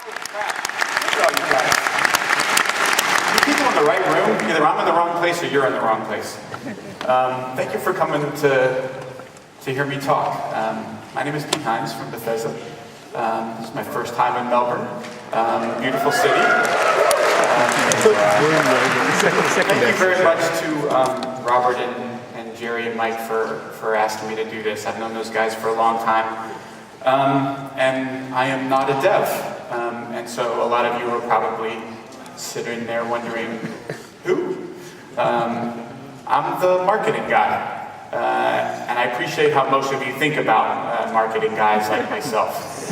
People in the right room, either I'm in the wrong place or you're in the wrong place. Thank you for coming to hear me talk. My name is Pete Hines from Bethesda. This is my first time in Melbourne. Beautiful city. Thank you very much to Robert and Jerry and Mike for asking me to do this. I've known those guys for a long time. And I am not a dev. And so a lot of you are probably sitting there wondering, who? I'm the marketing guy. And I appreciate how most of you think about marketing guys like myself.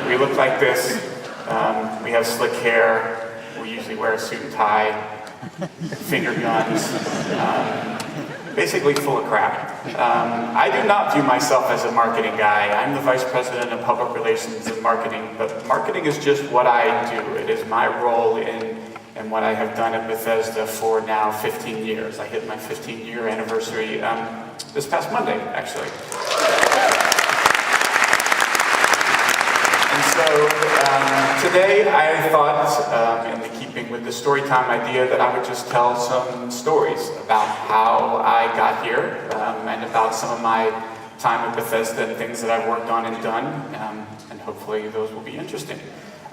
We look like this. We have slick hair. We usually wear a suit and tie, finger guns, basically full of crap. I do not view myself as a marketing guy. I'm the vice president of public relations and marketing, but marketing is just what I do. It is my role in what I have done at Bethesda for now 15 years. I hit my 15-year anniversary this past Monday, actually. And so today I thought, in the keeping with the Storytime idea, that I would just tell some stories about how I got here and about some of my time at Bethesda and things that I've worked on and done, and hopefully those will be interesting.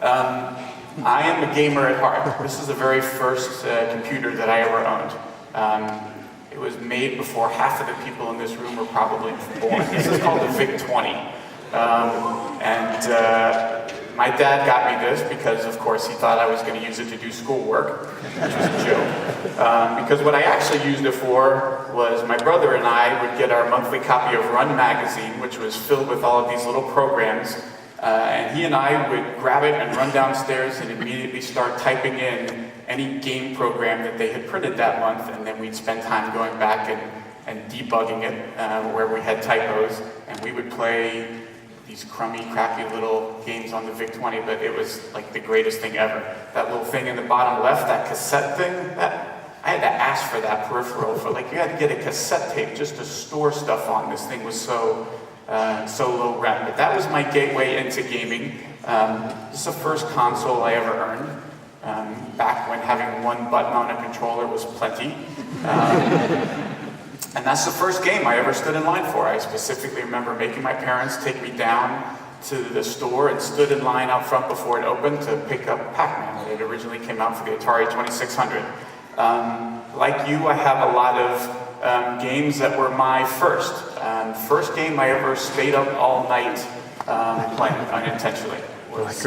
I am a gamer at heart. This is the very first computer that I ever owned. It was made before half of the people in this room were probably born. This is called the VIC-20. My dad got me this because, of course, he thought I was going to use it to do schoolwork, which was a joke. Because what I actually used it for was my brother and I would get our monthly copy of Run magazine, which was filled with all of these little programs. And he and I would grab it and run downstairs and immediately start typing in any game program that they had printed that month, and then we'd spend time going back and debugging it where we had typos, and we would play these crummy, crappy little games on the VIC-20, but it was like the greatest thing ever. That little thing in the bottom left, that cassette thing, I had to ask for that peripheral for, like, you had to get a cassette tape just to store stuff on. This thing was so low rent, but that was my gateway into gaming. This is the first console I ever earned, back when having one button on a controller was plenty. And that's the first game I ever stood in line for. I specifically remember making my parents take me down to the store and stood in line out front before it opened to pick up Pac-Man. It originally came out for the Atari 2600. Like you, I have a lot of games that were my first. First game I ever stayed up all night playing unintentionally was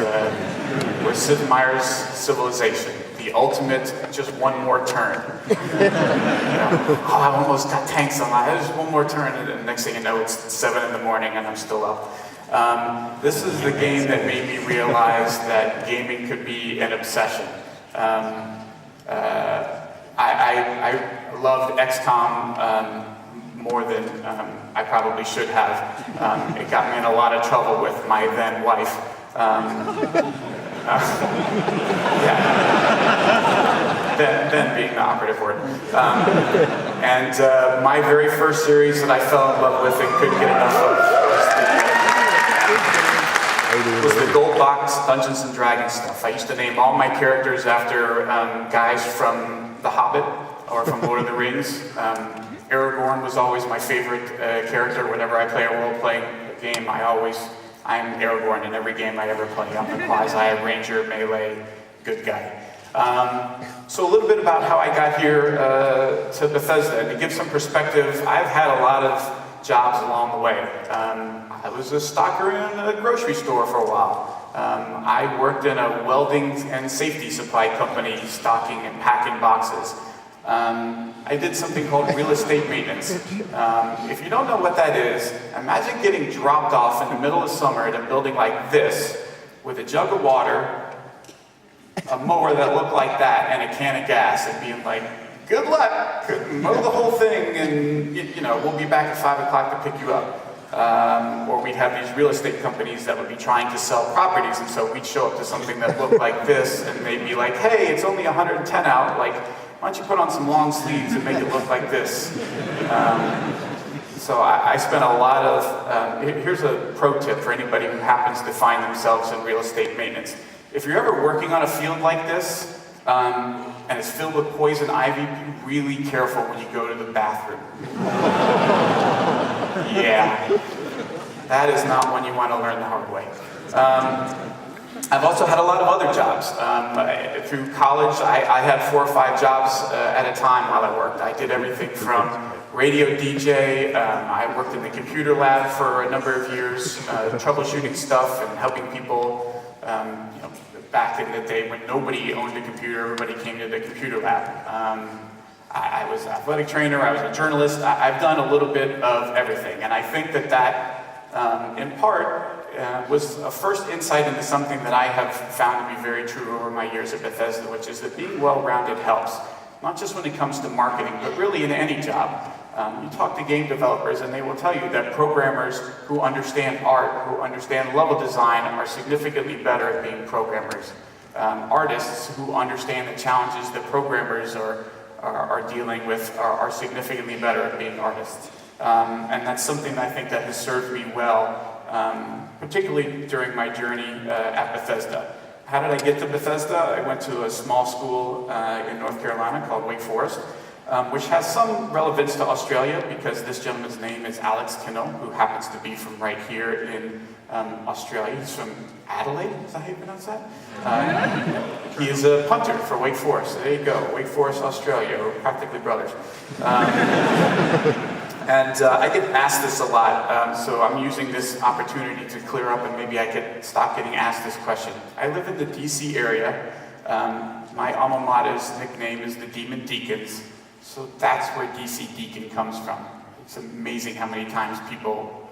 Sid Meier's Civilization, the ultimate just one more turn. Oh, I almost got tanks on my head, just one more turn, and the next thing you know, it's 7 in the morning and I'm still up. This is the game that made me realize that gaming could be an obsession. I loved XCOM more than I probably should have. It got me in a lot of trouble with my then wife. Then being the operative word. My very first series that I fell in love with and couldn't get enough of was the Gold Box Dungeons and Dragons stuff. I used to name all my characters after guys from The Hobbit or from Lord of the Rings. Aragorn was always my favorite character. Whenever I play a role-playing game, I'm Aragorn in every game I ever play. I'm the quasi ranger, melee, good guy. So a little bit about how I got here to Bethesda. And to give some perspective, I've had a lot of jobs along the way. I was a stocker in a grocery store for a while. I worked in a welding and safety supply company, stocking and packing boxes. I did something called real estate maintenance. If you don't know what that is, imagine getting dropped off in the middle of summer at a building like this with a jug of water, a mower that looked like that, and a can of gas, and being like, good luck, mow the whole thing, and we'll be back at 5 o'clock to pick you up. Or we'd have these real estate companies that would be trying to sell properties, and so we'd show up to something that looked like this, and they'd be like, hey, it's only 110 out, like, why don't you put on some long sleeves and make it look like this? So I spent a lot of, here's a pro tip for anybody who happens to find themselves in real estate maintenance. If you're ever working on a field like this, and it's filled with poison ivy, be really careful when you go to the bathroom. Yeah, that is not one you want to learn the hard way. I've also had a lot of other jobs. Through college, I had 4 or 5 jobs at a time while I worked. I did everything from radio DJ, I worked in the computer lab for a number of years, troubleshooting stuff and helping people, back in the day when nobody owned a computer, everybody came to the computer lab. I was an athletic trainer, I was a journalist, I've done a little bit of everything, and I think that in part, was a first insight into something that I have found to be very true over my years at Bethesda, which is that being well-rounded helps. Not just when it comes to marketing, but really in any job. You talk to game developers and they will tell you that programmers who understand art, who understand level design, are significantly better at being programmers. Artists who understand the challenges that programmers are dealing with are significantly better at being artists. And that's something I think that has served me well, particularly during my journey at Bethesda. How did I get to Bethesda? I went to a small school in North Carolina called Wake Forest, which has some relevance to Australia because this gentleman's name is Alex Kinnell, who happens to be from right here in Australia. He's from Adelaide, is that how you pronounce that? He is a punter for Wake Forest. There you go, Wake Forest, Australia. We're practically brothers. And I get asked this a lot, so I'm using this opportunity to clear up and maybe I could stop getting asked this question. I live in the DC area. My alma mater's nickname is the Demon Deacons, so that's where DC Deacon comes from. It's amazing how many times people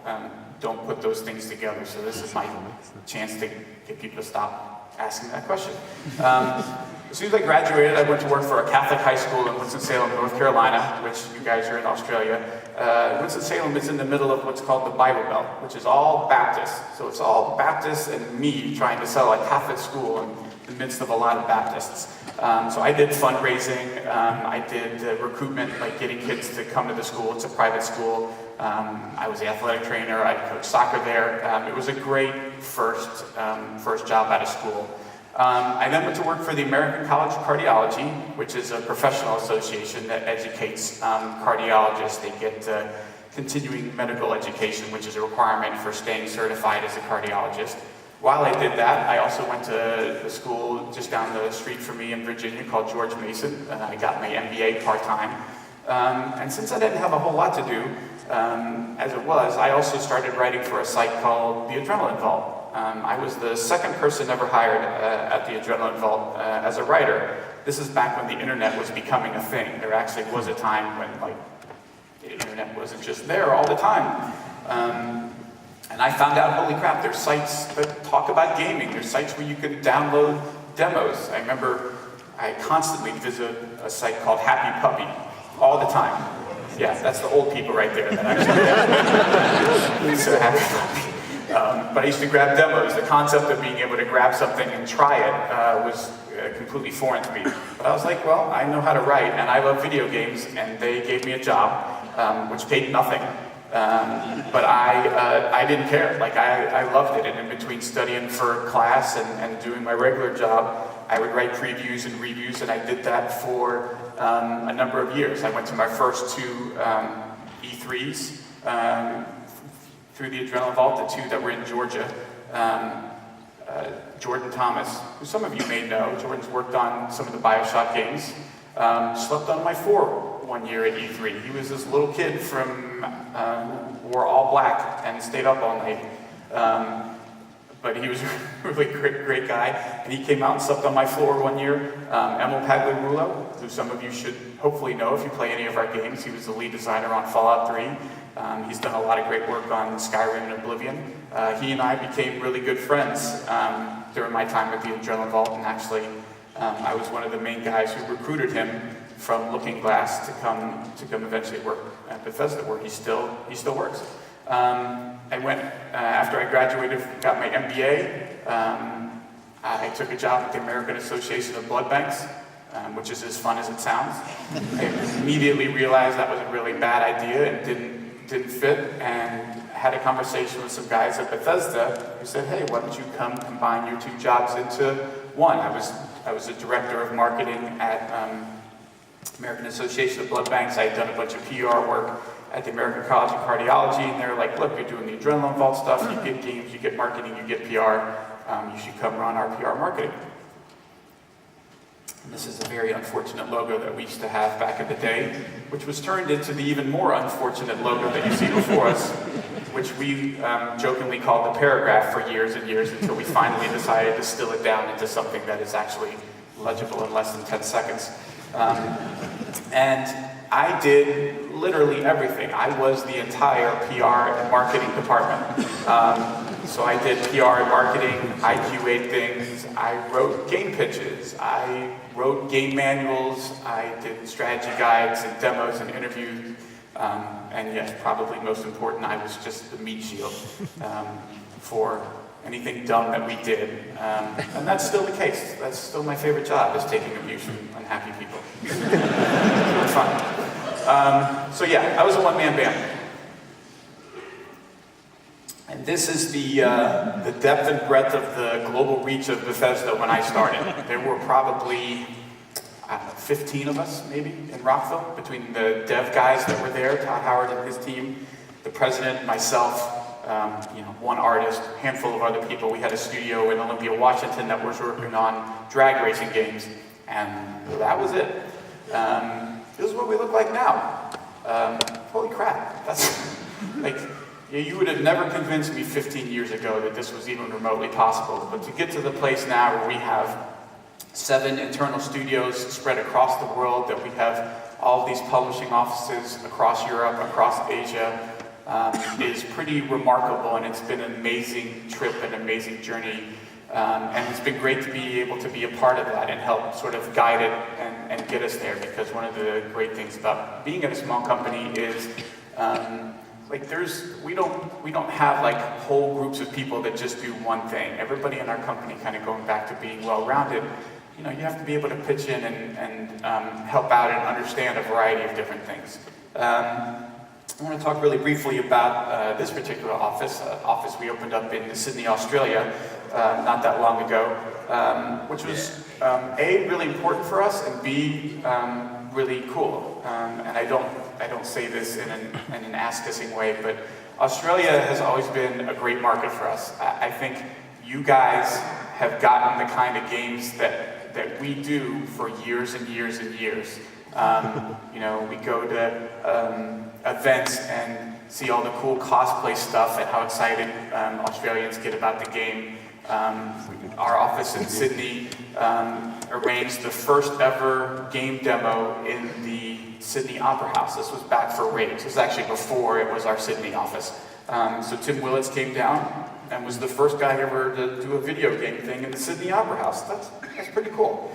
don't put those things together, so this is my chance to get people to stop asking that question. As soon as I graduated, I went to work for a Catholic high school in Winston-Salem, North Carolina, which you guys are in Australia. Winston-Salem is in the middle of what's called the Bible Belt, which is all Baptist. So it's all Baptists and me trying to sell a Catholic school in the midst of a lot of Baptists. So I did fundraising, I did recruitment, like getting kids to come to the school. It's a private school. I was the athletic trainer, I coached soccer there. It was a great first job out of school. I then went to work for the American College of Cardiology, which is a professional association that educates cardiologists. They get continuing medical education, which is a requirement for staying certified as a cardiologist. While I did that, I also went to the school just down the street from me in Virginia called George Mason. I got my MBA part-time. And since I didn't have a whole lot to do, as it was, I also started writing for a site called The Adrenaline Vault. I was the second person ever hired at the Adrenaline Vault as a writer. This is back when the internet was becoming a thing. There actually was a time when the internet wasn't just there all the time. And I found out, holy crap, there's sites that talk about gaming. There's sites where you can download demos. I remember I constantly visit a site called Happy Puppy all the time. Yeah, that's the old people right there that actually so Happy Puppy. But I used to grab demos. The concept of being able to grab something and try it was completely foreign to me. But I was like, well, I know how to write, and I love video games, and they gave me a job, which paid nothing. But I didn't care. Like, I loved it. And in between studying for class and doing my regular job, I would write previews and reviews, and I did that for a number of years. I went to my first 2 E3s. Through the Adrenaline Vault, the 2 that were in Georgia. Jordan Thomas, who some of you may know, Jordan's worked on some of the BioShock games, slept on my floor one year at E3. He was this little kid from, wore all black and stayed up all night. But he was a really great guy, and he came out and slept on my floor one year. Emil Pagliarulo, who some of you should hopefully know if you play any of our games. He was the lead designer on Fallout 3. He's done a lot of great work on Skyrim and Oblivion. He and I became really good friends during my time at the Adrenaline Vault, and actually I was one of the main guys who recruited him from Looking Glass to come eventually work at Bethesda, where he still works. I went, after I graduated, got my MBA, I took a job at the American Association of Blood Banks, which is as fun as it sounds. I immediately realized that was a really bad idea and didn't didn't fit, and had a conversation with some guys at Bethesda who said, hey, why don't you come combine your two jobs into one? I was a director of marketing at American Association of Blood Banks. I had done a bunch of PR work at the American College of Cardiology, and they were like, look, you're doing the Adrenaline Vault stuff, you get games, you get marketing, you get PR, you should come run our PR marketing. And this is a very unfortunate logo that we used to have back in the day, which was turned into the even more unfortunate logo that you see before us, which we jokingly called the paragraph for years and years until we finally decided to distill it down into something that is actually legible in less than 10 seconds. And I did literally everything. I was the entire PR and marketing department. So I did PR and marketing, I QA'd things, I wrote game pitches, I wrote game manuals, I did strategy guides and demos and interviews, and yes, probably most important, I was just the meat shield for anything dumb that we did. And that's still the case. That's still my favorite job, is taking abuse from unhappy people. It's fun. So yeah, I was a one-man band. And this is the depth and breadth of the global reach of Bethesda when I started. There were probably, I don't know, 15 of us, maybe, in Rockville, between the dev guys that were there, Todd Howard and his team, the president, myself, one artist, a handful of other people. We had a studio in Olympia, Washington that was working on drag racing games, and that was it. This is what we look like now. Holy crap, that's like, you would have never convinced me 15 years ago that this was even remotely possible, but to get to the place now where we have 7 internal studios spread across the world, that we have all these publishing offices across Europe, across Asia, is pretty remarkable, and it's been an amazing trip, an amazing journey, and it's been great to be able to be a part of that and help sort of guide it and get us there, because one of the great things about being at a small company is we don't have like whole groups of people that just do one thing. Everybody in our company, kind of going back to being well-rounded, you have to be able to pitch in and help out and understand a variety of different things. I want to talk really briefly about this particular office we opened up in Sydney, Australia, not that long ago, which was A, really important for us, and B, really cool. And I don't say this in an ass-kissing way, but Australia has always been a great market for us. I think you guys have gotten the kind of games that we do for years and years and years. We go to events and see all the cool cosplay stuff and how excited Australians get about the game. Our office in Sydney arranged the first ever game demo in the Sydney Opera House. This was back for Rage. This was actually before it was our Sydney office. So Tim Willits came down and was the first guy ever to do a video game thing in the Sydney Opera House. That's pretty cool.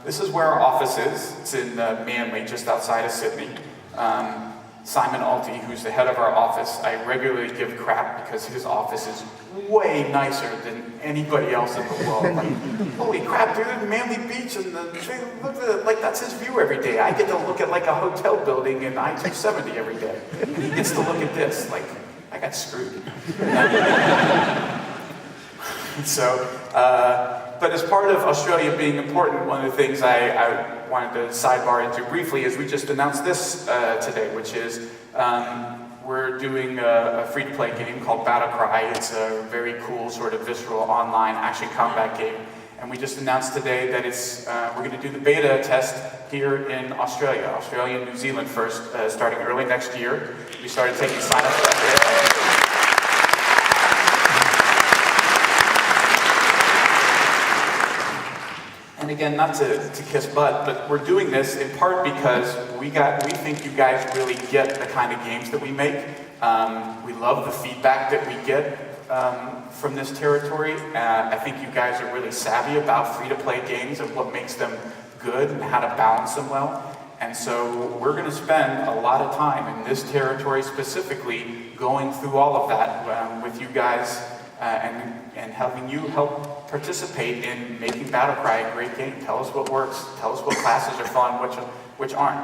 This is where our office is. It's in Manly, just outside of Sydney. Simon Alty, who's the head of our office, I regularly give crap because his office is way nicer than anybody else in the world. Like, holy crap, dude, Manly Beach, and look at like that's his view every day. I get to look at like a hotel building in I-270 every day, and he gets to look at this. Like, I got screwed. But as part of Australia being important, one of the things I wanted to sidebar into briefly is we just announced this today, which is we're doing a free-to-play game called Battlecry. It's a very cool sort of visceral online action combat game. And we just announced today that we're going to do the beta test here in Australia and New Zealand first, starting early next year. We started taking sign-ups for that beta. And again, not to kiss butt, but we're doing this in part because we think you guys really get the kind of games that we make. We love the feedback that we get from this territory. I think you guys are really savvy about free-to-play games and what makes them good and how to balance them well. And so we're going to spend a lot of time in this territory specifically going through all of that with you guys and having you help participate in making Battlecry a great game. Tell us what works, tell us what classes are fun, which aren't.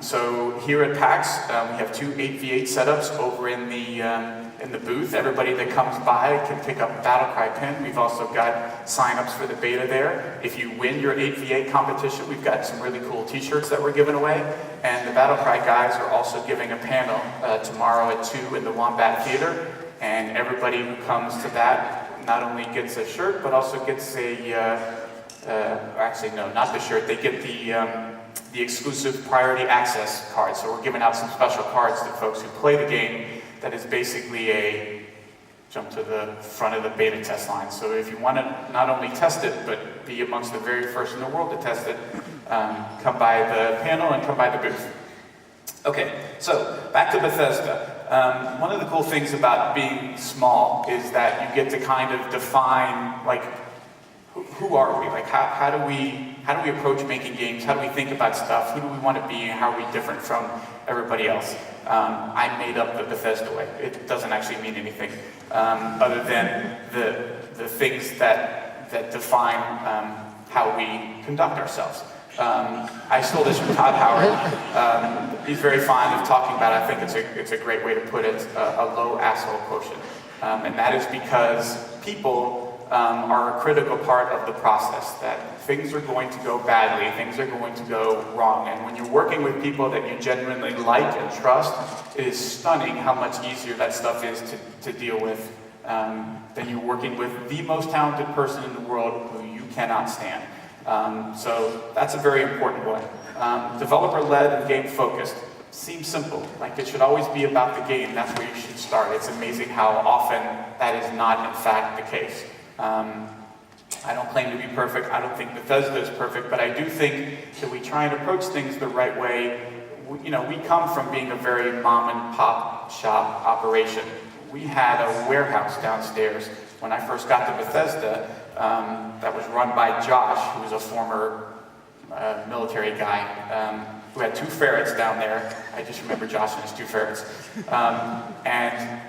So here at PAX, we have two 8v8 setups over in the booth. Everybody that comes by can pick up a Battlecry pin. We've also got sign-ups for the beta there. If you win your 8v8 competition, we've got some really cool t-shirts that we're giving away. And the Battlecry guys are also giving a panel tomorrow at 2 in the Wombat Theater. And everybody who comes to that not only gets a shirt, but also gets actually no, not the shirt, they get the exclusive priority access card. So we're giving out some special cards to folks who play the game that is basically a jump to the front of the beta test line. So if you want to not only test it, but be amongst the very first in the world to test it, come by the panel and come by the booth. Okay, so back to Bethesda. One of the cool things about being small is that you get to kind of define, like, who are we? Like, how do we approach making games? How do we think about stuff? Who do we want to be, and how are we different from everybody else? I made up the Bethesda way. It doesn't actually mean anything other than the things that define how we conduct ourselves. I stole this from Todd Howard. He's very fond of talking about, I think it's a great way to put it, a low asshole quotient. And that is because people are a critical part of the process, that things are going to go badly, things are going to go wrong. And when you're working with people that you genuinely like and trust, it is stunning how much easier that stuff is to deal with than you're working with the most talented person in the world who you cannot stand. So that's a very important one. Developer-led and game-focused. Seems simple, like it should always be about the game, that's where you should start. It's amazing how often that is not in fact the case. I don't claim to be perfect, I don't think Bethesda is perfect, but I do think that we try and approach things the right way. We come from being a very mom and pop shop operation. We had a warehouse downstairs when I first got to Bethesda that was run by Josh, who was a former military guy, who had 2 ferrets down there. I just remember Josh and his 2 ferrets. And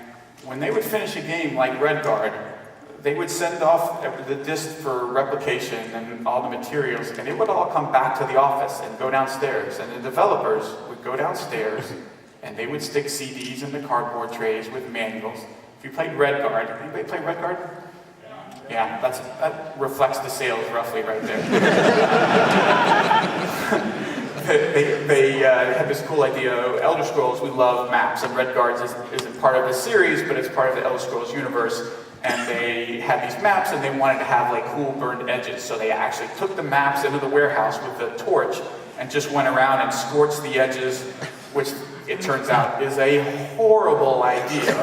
when they would finish a game like Redguard, they would send off the disk for replication and all the materials, and it would all come back to the office and go downstairs. And the developers would go downstairs, and they would stick CDs in the cardboard trays with manuals. If you played Redguard, anybody play Redguard? Yeah, that reflects the sales roughly right there. They had this cool idea. Elder Scrolls, we love maps, and Redguard isn't part of the series, but it's part of the Elder Scrolls universe. And they had these maps, and they wanted to have like cool burned edges. So they actually took the maps into the warehouse with a torch and just went around and scorched the edges, which it turns out is a horrible idea.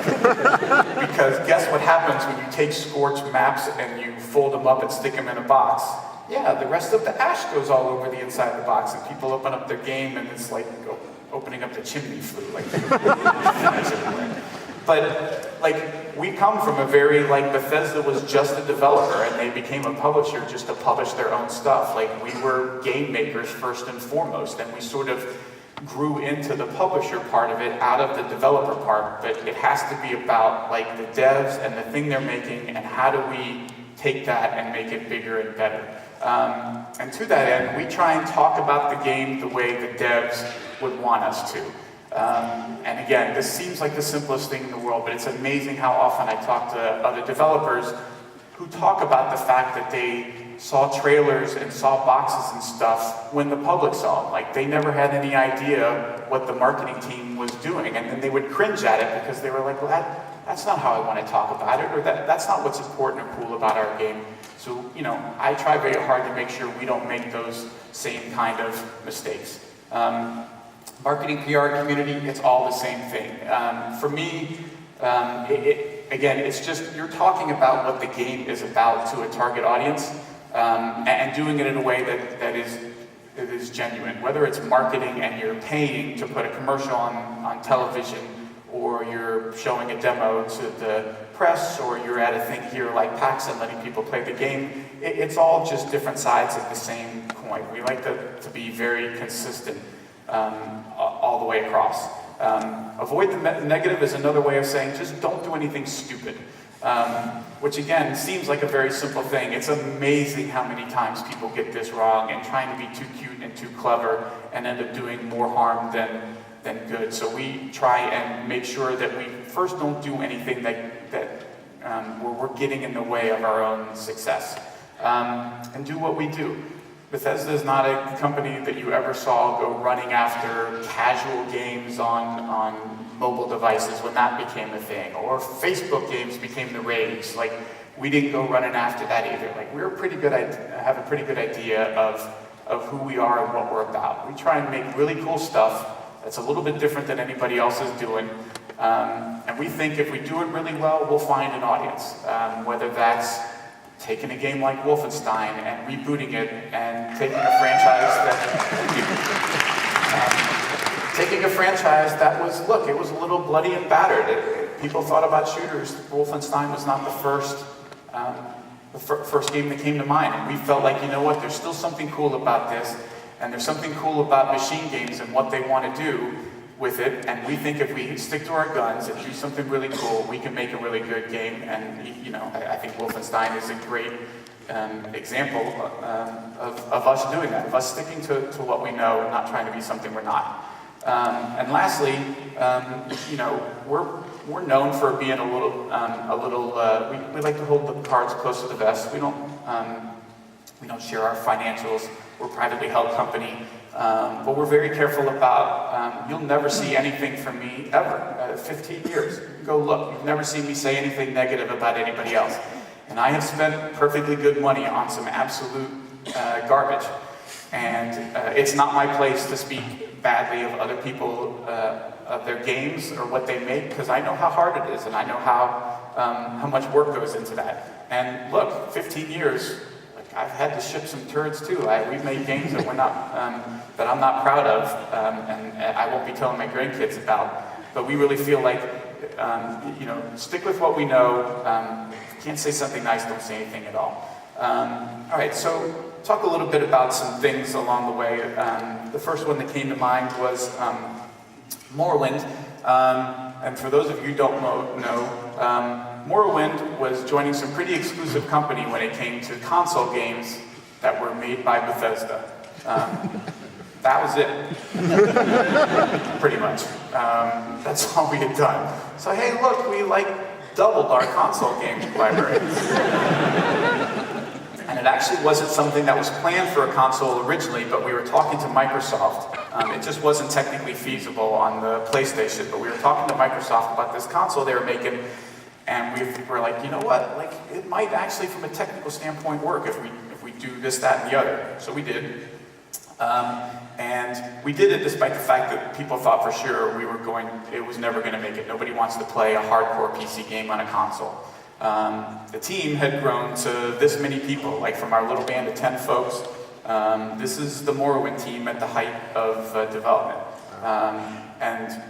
Because guess what happens when you take scorched maps and you fold them up and stick them in a box? Yeah, the rest of the ash goes all over the inside of the box, and people open up their game, and it's like opening up the chimney flue. Like, but like, we come from a very, like, Bethesda was just a developer, and they became a publisher just to publish their own stuff. Like, we were game makers first and foremost, and we sort of grew into the publisher part of it out of the developer part, but it has to be about, like, the devs and the thing they're making, and how do we take that and make it bigger and better. And to that end, we try and talk about the game the way the devs would want us to. And again, this seems like the simplest thing in the world, but it's amazing how often I talk to other developers who talk about the fact that they saw trailers and saw boxes and stuff when the public saw them. Like, they never had any idea what the marketing team was doing, and then they would cringe at it because they were like, well, that's not how I want to talk about it, or that's not what's important or cool about our game. So, I try very hard to make sure we don't make those same kind of mistakes. Marketing, PR, community, it's all the same thing. For me, again, it's just, you're talking about what the game is about to a target audience, and doing it in a way that is genuine. Whether it's marketing and you're paying to put a commercial on television, or you're showing a demo to the press, or you're at a thing here like PAX and letting people play the game, it's all just different sides of the same coin. We like to be very consistent all the way across. Avoid the negative is another way of saying just don't do anything stupid. which again seems like a very simple thing. It's amazing how many times people get this wrong and trying to be too cute and too clever and end up doing more harm than good. So we try and make sure that we first don't do anything where we're getting in the way of our own success, and do what we do. Bethesda is not a company that you ever saw go running after casual games on mobile devices when that became a thing, or Facebook games became the rage. Like, we didn't go running after that either. Like, we're have a pretty good idea of who we are and what we're about. We try and make really cool stuff that's a little bit different than anybody else is doing. And we think if we do it really well, we'll find an audience, whether that's taking a game like Wolfenstein and rebooting it and taking a franchise that was, look, it was a little bloody and battered. People thought about shooters. Wolfenstein was not the first game that came to mind. And we felt like, you know what, there's still something cool about this, and there's something cool about machine games and what they want to do with it, and we think if we stick to our guns and do something really cool, we can make a really good game. And I think Wolfenstein is a great example of us doing that, of us sticking to what we know and not trying to be something we're not. And lastly, we're known for being a little. We like to hold the cards close to the vest. We don't share our financials. We're a privately held company. But we're very careful about, you'll never see anything from me ever. 15 years, go look. You've never seen me say anything negative about anybody else. And I have spent perfectly good money on some absolute garbage. And it's not my place to speak badly of other people, of their games or what they make, because I know how hard it is and I know how much work goes into that. And look, 15 years, I've had to ship some turds too. We've made games that that I'm not proud of, and I won't be telling my grandkids about. But we really feel like, stick with what we know. If you can't say something nice, don't say anything at all. All right, so talk a little bit about some things along the way. The first one that came to mind was Morrowind. And for those of you who don't know, Morrowind was joining some pretty exclusive company when it came to console games that were made by Bethesda. That was it. Pretty much. That's all we had done. So hey, look, we doubled our console games library. And it actually wasn't something that was planned for a console originally, but we were talking to Microsoft. It just wasn't technically feasible on the PlayStation, but we were talking to Microsoft about this console they were making. And we were like, you know what? It might actually, from a technical standpoint, work if we do this, that, and the other. So we did, and we did it despite the fact that people thought for sure it was never going to make it. Nobody wants to play a hardcore PC game on a console. The team had grown to this many people, from our little band of 10 folks. This is the Morrowind team at the height of development, and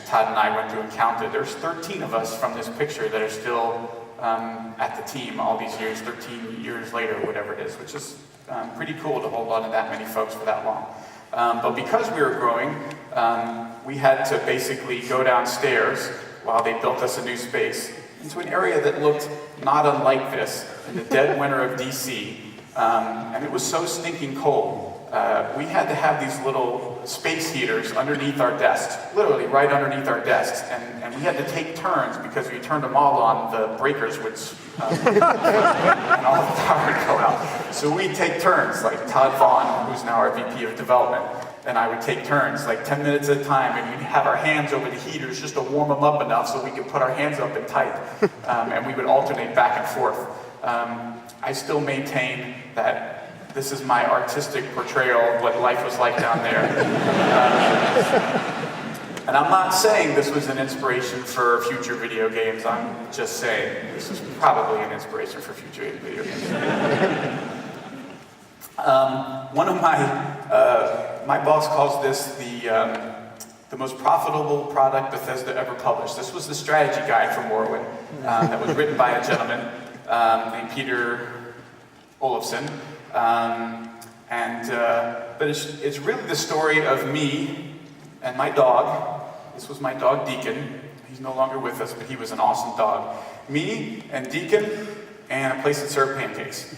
Todd and I went through and counted. There's 13 of us from this picture that are still at the team all these years, 13 years later, whatever it is, which is pretty cool to hold on to that many folks for that long. But because we were growing, we had to basically go downstairs while they built us a new space into an area that looked not unlike this in the dead winter of DC. And it was so stinking cold. We had to have these little space heaters underneath our desks, literally right underneath our desks, and we had to take turns because if you turned them all on, the breakers would and all the power would go out. So we'd take turns, like Todd Vaughn, who's now our VP of development, and I would take turns, 10 minutes at a time, and we'd have our hands over the heaters just to warm them up enough so we could put our hands up and type, and we would alternate back and forth. I still maintain that this is my artistic portrayal of what life was like down there. And I'm not saying this was an inspiration for future video games. I'm just saying this is probably an inspiration for future video games. One of my boss calls this the most profitable product Bethesda ever published. This was the strategy guide for Morrowind that was written by a gentleman named Peter Olofsson. But it's really the story of me and my dog. This was my dog Deacon. He's no longer with us, but he was an awesome dog. me and Deacon and a place that served pancakes.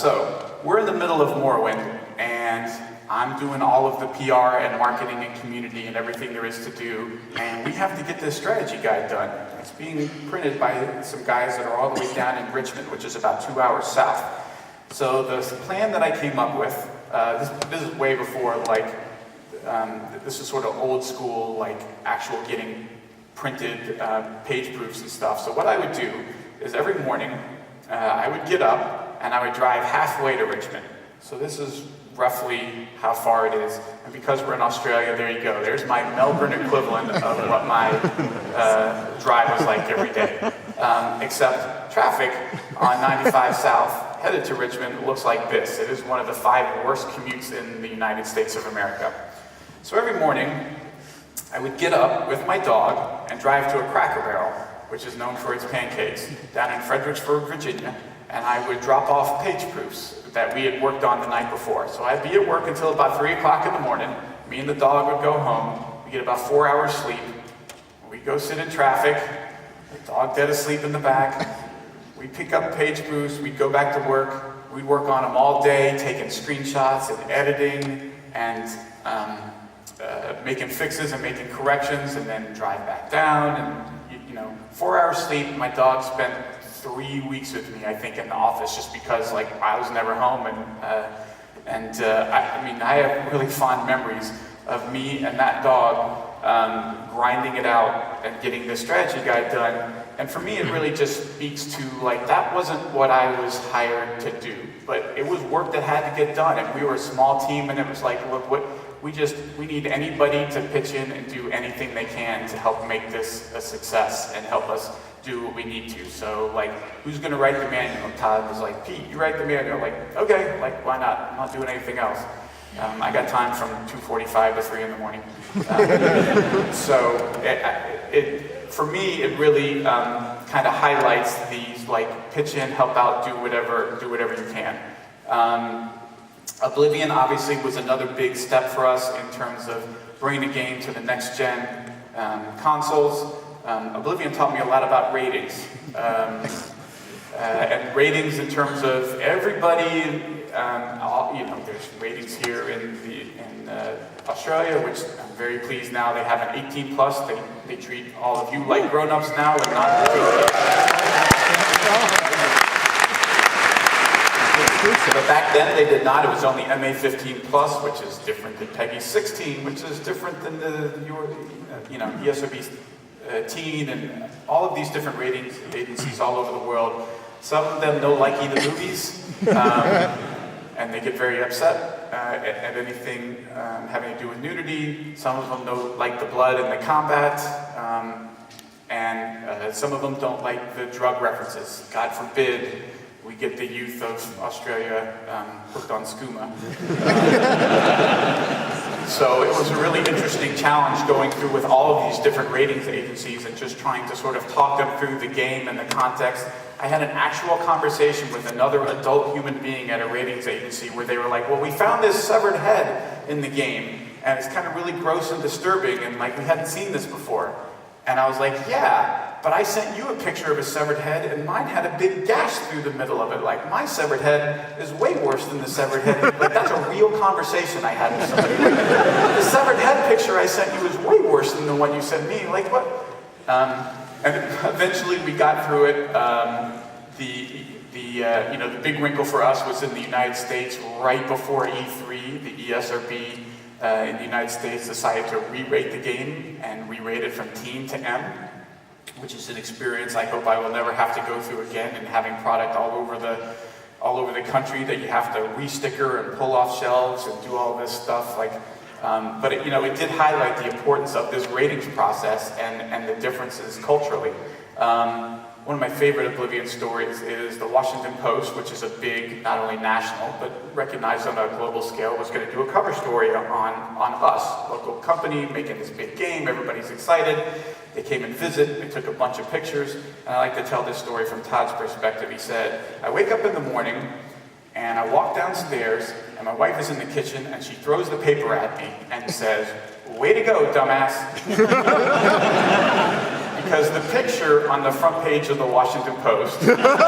So we're in the middle of Morrowind, and I'm doing all of the PR and marketing and community and everything there is to do, and we have to get this strategy guide done. It's being printed by some guys that are all the way down in Richmond, which is about 2 hours south. So the plan that I came up with, this is way before, like, this is sort of old school, like, actual getting printed page proofs and stuff. So what I would do is every morning, I would get up and I would drive halfway to Richmond. So this is roughly how far it is. And because we're in Australia, there you go. There's my Melbourne equivalent of what my drive was like every day. Except traffic on 95 South headed to Richmond looks like this. It is one of the 5 worst commutes in the United States of America. So every morning, I would get up with my dog and drive to a Cracker Barrel, which is known for its pancakes, down in Fredericksburg, Virginia, and I would drop off page proofs that we had worked on the night before. So I'd be at work until about 3 o'clock in the morning. Me and the dog would go home. We get about 4 hours sleep. We'd go sit in traffic. The dog dead asleep in the back. We'd pick up page proofs. We'd go back to work. We'd work on them all day, taking screenshots and editing and making fixes and making corrections, and then drive back down. And you know, 4 hours sleep. My dog spent 3 weeks with me, I think, in the office, just because like I was never home, and I mean, I have really fond memories of me and that dog grinding it out and getting this strategy guide done. And for me, it really just speaks to, like, that wasn't what I was hired to do, but it was work that had to get done, and we were a small team, and it was like, look, we need anybody to pitch in and do anything they can to help make this a success and help us do what we need to. So, like, who's going to write the manual? And Todd was like, Pete, you write the manual. Like, okay, like, why not? I'm not doing anything else. I got time from 2:45 to 3 in the morning. So, for me, it really kind of highlights these, like, pitch in, help out, do whatever you can. Oblivion obviously was another big step for us in terms of bringing the game to the next gen consoles. Oblivion taught me a lot about ratings. And ratings in terms of everybody, you know, there's ratings here in Australia, which I'm very pleased now. They have an 18 plus. They treat all of you like grown-ups now and not kids. But back then they did not. It was only MA 15 plus, which is different than PEGI 16, which is different than you know, ESRB teen, and all of these different ratings agencies all over the world. Some of them don't like the movies, and they get very upset at anything having to do with nudity. Some of them don't like the blood and the combat, and some of them don't like the drug references. God forbid we get the youth of Australia hooked on skooma. So it was a really interesting challenge going through with all of these different ratings agencies and just trying to sort of talk them through the game and the context. I had an actual conversation with another adult human being at a ratings agency where they were like, well, we found this severed head in the game, and it's kind of really gross and disturbing, and like, we hadn't seen this before. And I was like, yeah, but I sent you a picture of a severed head, and mine had a big gash through the middle of it. Like, my severed head is way worse than the severed head. Like, that's a real conversation I had with somebody. The severed head picture I sent you is way worse than the one you sent me. Like, what? And eventually we got through it. You know, the big wrinkle for us was in the United States right before E3, the ESRB in the United States decided to re-rate the game and re-rate it from teen to M, which is an experience I hope I will never have to go through again, and having product all over the country that you have to re-sticker and pull off shelves and do all this stuff. Like, but it, you know, it did highlight the importance of this ratings process and the differences culturally. One of my favorite Oblivion stories is the Washington Post, which is a big, not only national, but recognized on a global scale, was going to do a cover story on us, local company making this big game. Everybody's excited. They came and visit. They took a bunch of pictures. And I like to tell this story from Todd's perspective. He said, I wake up in the morning and I walk downstairs and my wife is in the kitchen and she throws the paper at me and says, way to go, dumbass. because the picture on the front page of the Washington Post was that.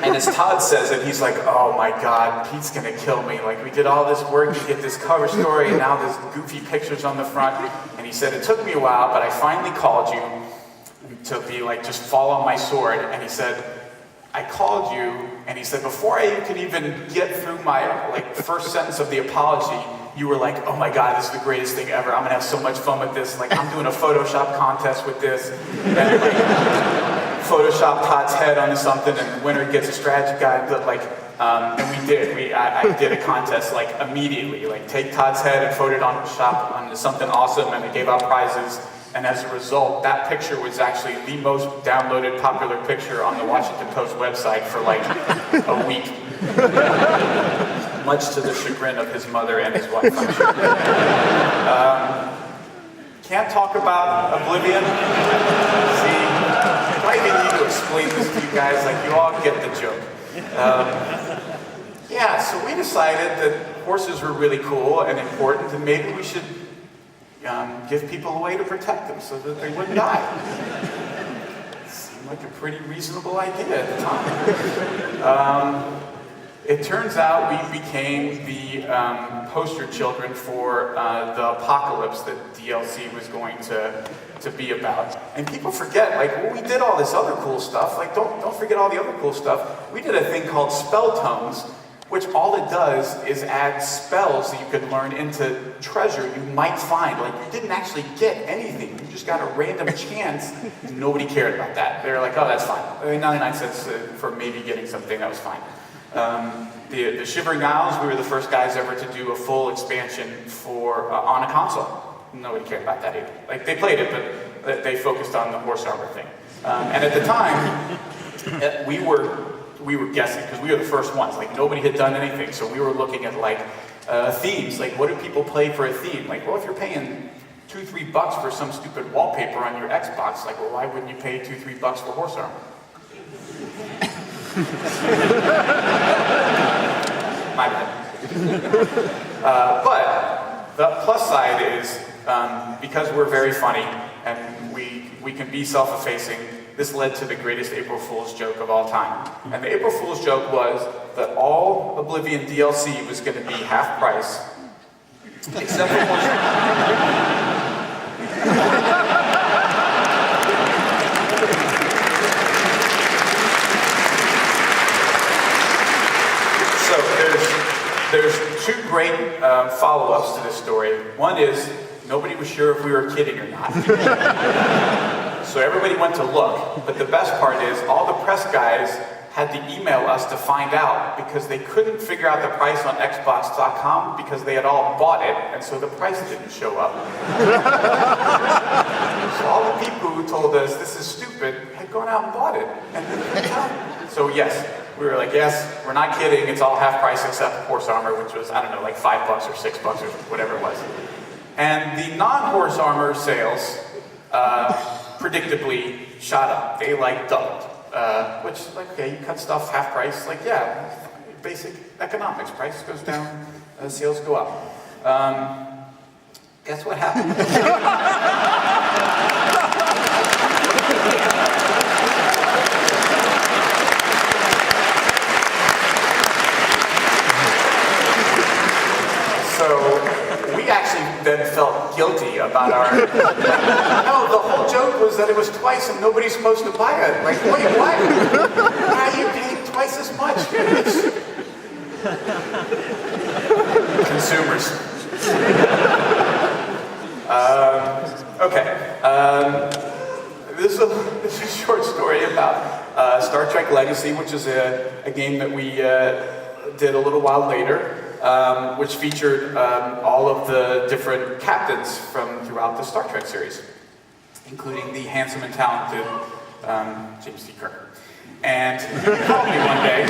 And as Todd says it, he's like, oh my God, Pete's gonna kill me. Like, we did all this work to get this cover story, and now there's goofy pictures on the front. And he said, it took me a while, but I finally called you to be like, just fall on my sword. And he said, I called you, and he said, before I could even get through my first sentence of the apology, you were like, oh my God, this is the greatest thing ever. I'm gonna have so much fun with this. Like, I'm doing a Photoshop contest with this. And like, Photoshop Todd's head onto something, and the winner gets a strategy guide. But like, and we did. I did a contest like immediately. Like, take Todd's head and Photoshop onto something awesome, and we gave out prizes. And as a result, that picture was actually the most downloaded popular picture on the Washington Post website for like a week. Much to the chagrin of his mother and his wife, I'm sure. Can't talk about Oblivion. See, I even need to explain this to you guys, like you all get the joke. Yeah, so we decided that horses were really cool and important, and maybe we should give people a way to protect them so that they wouldn't die. Seemed like a pretty reasonable idea at the time. It turns out we became the poster children for the apocalypse that DLC was going to be about. And people forget, like, well, we did all this other cool stuff. Like, don't forget all the other cool stuff. We did a thing called Spell Tomes, which all it does is add spells that you could learn into treasure you might find. Like, you didn't actually get anything. You just got a random chance. Nobody cared about that. They were like, oh, that's fine. 99 cents for maybe getting something, that was fine. The Shivering Isles, we were the first guys ever to do a full expansion for on a console. Nobody cared about that either. Like, they played it, but they focused on the horse armor thing. And at the time, we were guessing, because we were the first ones. Like, nobody had done anything, so we were looking at like themes. Like, what do people play for a theme? Like, well, if you're paying $2-3 for some stupid wallpaper on your Xbox, like, well, why wouldn't you pay $2-3 for horse armor? My bad. But the plus side is, because we're very funny and we can be self-effacing, this led to the greatest April Fool's joke of all time. And the April Fool's joke was that all Oblivion DLC was going to be half price, except for horse armor. There's two great follow-ups to this story. One is, nobody was sure if we were kidding or not. So everybody went to look. But the best part is, all the press guys had to email us to find out, because they couldn't figure out the price on Xbox.com because they had all bought it, and so the price didn't show up. So all the people who told us this is stupid had gone out and bought it. So yes. We were like, yes, we're not kidding, it's all half price except horse armor, which was, I don't know, like $5 or $6 or whatever it was. And the non-horse armor sales, predictably, shot up. They like doubled. Which, like, okay, you cut stuff half price, like, yeah, basic economics. Price goes down, sales go up. Guess what happened? So we actually then felt guilty about our... No, the whole joke was that it was twice and nobody's supposed to buy it. Like, wait, what? Why are you paying twice as much? Consumers. Okay. This is a short story about Star Trek Legacy, which is a game that we did a little while later. Which featured all of the different captains from throughout the Star Trek series, including the handsome and talented James T. Kirk. And he called me one day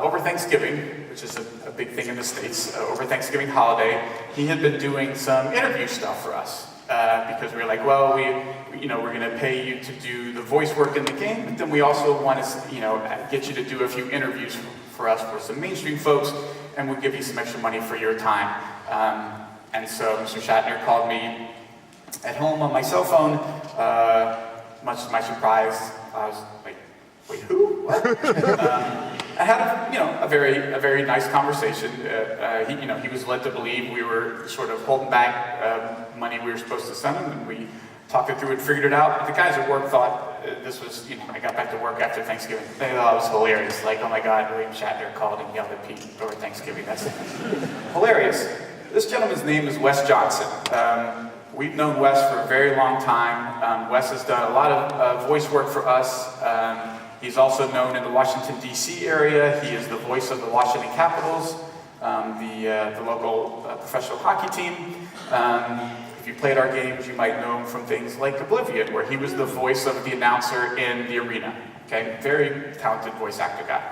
over Thanksgiving, which is a big thing in the States, over Thanksgiving holiday. He had been doing some interview stuff for us. Because we were like, well, we're going to pay you to do the voice work in the game, but then we also want to, get you to do a few interviews for us for some mainstream folks. and we'll give you some extra money for your time. And so Mr. Shatner called me at home on my cell phone. Much to my surprise, I was like, wait, who? What? I had, a very nice conversation. He was led to believe we were sort of holding back money we were supposed to send him, and we talked it through and figured it out. The guys at work thought this was, I got back to work after Thanksgiving. They thought it was hilarious. Like, oh my God, William Shatner called and yelled at Pete over Thanksgiving. That's hilarious. This gentleman's name is Wes Johnson. We've known Wes for a very long time. Wes has done a lot of voice work for us. He's also known in the Washington, D.C. area. He is the voice of the Washington Capitals, the local professional hockey team. If you played our games, you might know him from things like Oblivion, where he was the voice of the announcer in the arena. Okay, very talented voice actor guy.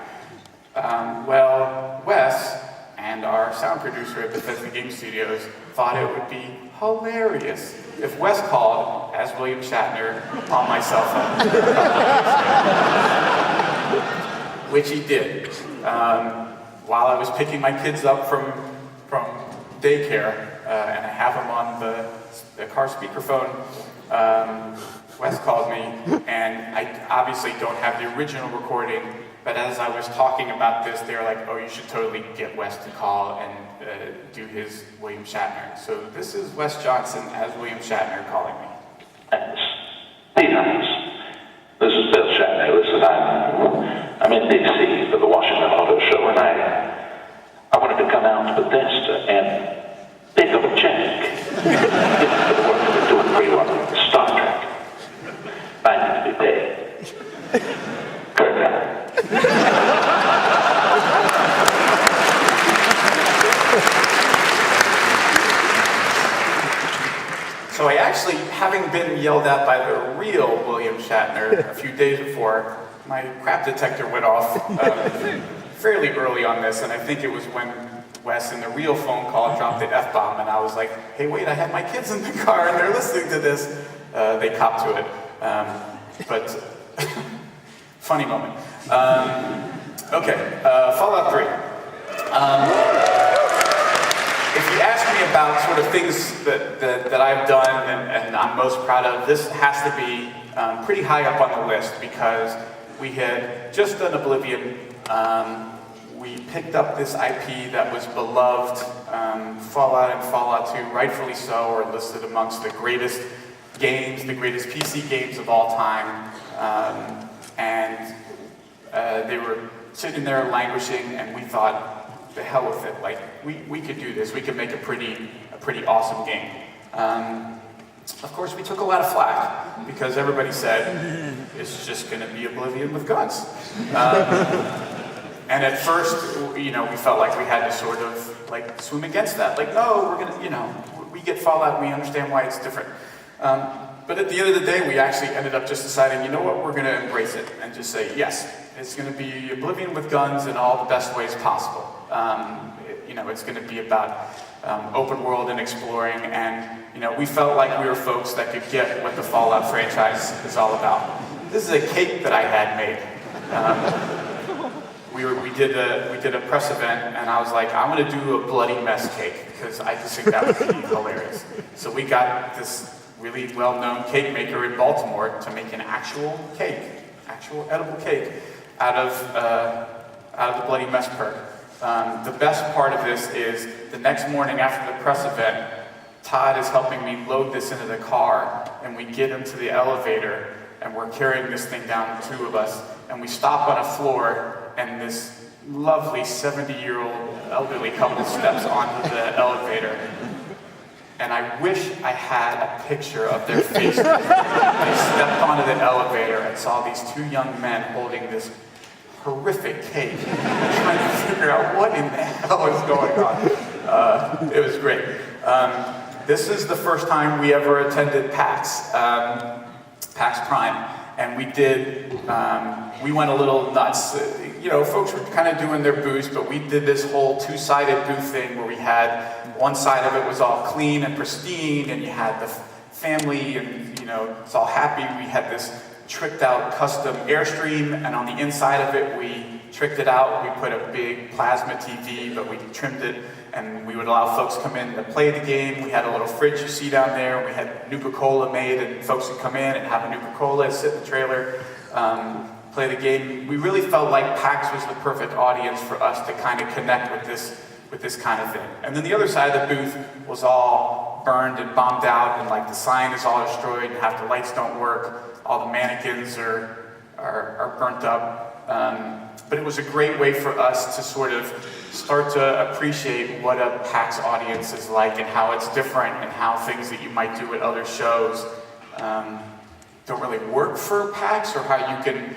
Well, Wes and our sound producer at Bethesda Game Studios thought it would be hilarious if Wes called as William Shatner on my cell phone. Which he did. While I was picking my kids up from daycare, and I have them on the car speakerphone, Wes called me, and I obviously don't have the original recording, but as I was talking about this, they were like, oh, you should totally get Wes to call and do his William Shatner. So this is Wes Johnson as William Shatner calling me. Thanks. Pete Hines. This is Bill Shatner. Listen, I'm in D.C. for the Washington Auto Show, and I wanted to come out to Bethesda and pick up a check for the work that we're doing for you on Star Trek. I need to be paid. Kirk. So I actually, having been yelled at by the real William Shatner a few days before, my crap detector went off fairly early on this, and I think it was when Wes in the real phone call dropped the F-bomb, and I was like, hey, wait, I have my kids in the car, and they're listening to this. They copped to it. But funny moment. Okay, Fallout 3. If you ask me about sort of things that I've done and I'm most proud of, this has to be pretty high up on the list because we had just done Oblivion. We picked up this IP that was beloved. Fallout and Fallout 2, rightfully so, are listed amongst the greatest games, the greatest PC games of all time. And they were sitting there languishing, and we thought, the hell with it, like, we could do this. We could make a pretty awesome game. Of course, we took a lot of flack, because everybody said, it's just gonna be Oblivion with guns. And at first, we felt like we had to sort of, like, swim against that. Like, no, we're gonna, we get Fallout, we understand why it's different. But at the end of the day, we actually ended up just deciding, you know what, we're gonna embrace it and just say, yes, it's gonna be Oblivion with guns in all the best ways possible. It's gonna be about open world and exploring, and we felt like we were folks that could get what the Fallout franchise is all about. This is a cake that I had made. We did a press event, and I was like, I'm gonna do a bloody mess cake because I just think that would be hilarious. So we got this really well-known cake maker in Baltimore to make an actual cake, actual edible cake, out of the bloody mess perk. The best part of this is the next morning after the press event, Todd is helping me load this into the car, and we get into the elevator, and we're carrying this thing down, the two of us, and we stop on a floor, and this lovely 70-year-old elderly couple steps onto the elevator. And I wish I had a picture of their faces. They stepped onto the elevator and saw these two young men holding this horrific cake, trying to figure out what in the hell is going on. It was great. This is the first time we ever attended PAX, PAX Prime, and we went a little nuts. Folks were kind of doing their booths, but we did this whole two-sided booth thing where we had one side of it was all clean and pristine, and you had the family, and it's all happy. We had this tricked out custom Airstream, and on the inside of it we tricked it out. We put a big plasma TV, but we trimmed it, and we would allow folks to come in to play the game. We had a little fridge you see down there. We had Nuka-Cola made, and folks would come in and have a Nuka-Cola, sit in the trailer, play the game. We really felt like PAX was the perfect audience for us to kind of connect with this kind of thing. And then the other side of the booth was all burned and bombed out, and like the sign is all destroyed, and half the lights don't work, all the mannequins are burnt up. But it was a great way for us to sort of start to appreciate what a PAX audience is like and how it's different and how things that you might do at other shows don't really work for PAX, or how you can